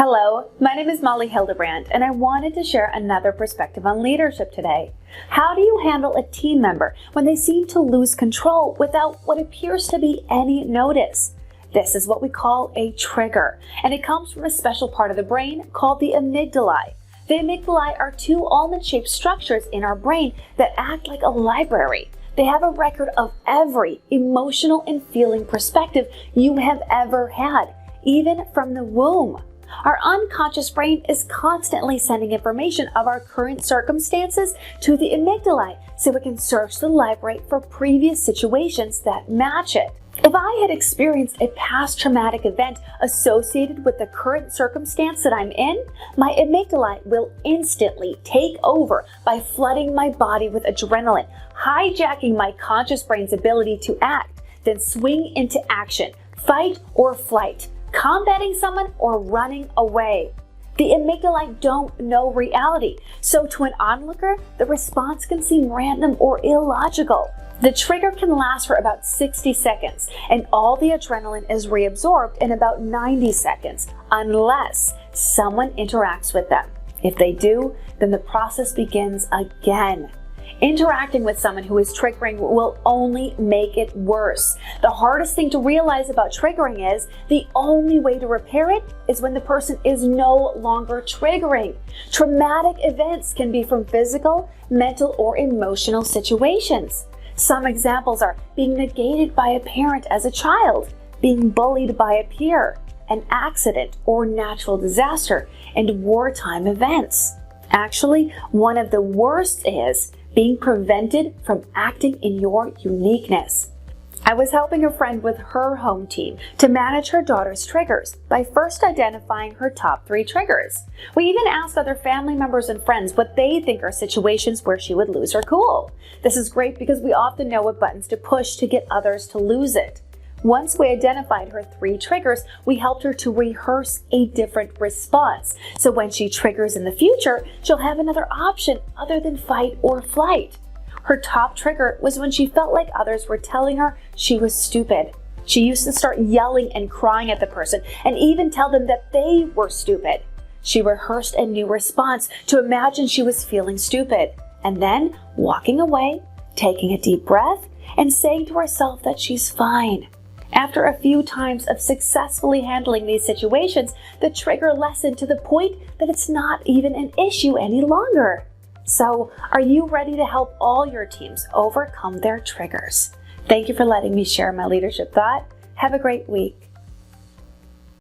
Hello, my name is Molly Hildebrandt, and I wanted to share another perspective on leadership today. How do you handle a team member when they seem to lose control without what appears to be any notice? This is what we call a trigger, and it comes from a special part of the brain called the amygdala. The amygdala are two almond-shaped structures in our brain that act like a library. They have a record of every emotional and feeling perspective you have ever had, even from the womb. Our unconscious brain is constantly sending information of our current circumstances to the amygdala so it can search the library for previous situations that match it. If I had experienced a past traumatic event associated with the current circumstance that I'm in, my amygdala will instantly take over by flooding my body with adrenaline, hijacking my conscious brain's ability to act, then swing into action, fight or flight, combating someone or running away. The amygdala don't know reality, so to an onlooker, the response can seem random or illogical. The trigger can last for about 60 seconds, and all the adrenaline is reabsorbed in about 90 seconds, unless someone interacts with them. If they do, then the process begins again. Interacting with someone who is triggering will only make it worse. The hardest thing to realize about triggering is the only way to repair it is when the person is no longer triggering. Traumatic events can be from physical, mental, or emotional situations. Some examples are being negated by a parent as a child, being bullied by a peer, an accident or natural disaster, and wartime events. Actually, one of the worst is being prevented from acting in your uniqueness. I was helping a friend with her home team to manage her daughter's triggers by first identifying her top 3 triggers. We even asked other family members and friends what they think are situations where she would lose her cool. This is great because we often know what buttons to push to get others to lose it. Once we identified her 3 triggers, we helped her to rehearse a different response. So when she triggers in the future, she'll have another option other than fight or flight. Her top trigger was when she felt like others were telling her she was stupid. She used to start yelling and crying at the person and even tell them that they were stupid. She rehearsed a new response to imagine she was feeling stupid, and then walking away, taking a deep breath, and saying to herself that she's fine. After a few times of successfully handling these situations, the trigger lessened to the point that it's not even an issue any longer. So, are you ready to help all your teams overcome their triggers? Thank you for letting me share my leadership thought. Have a great week.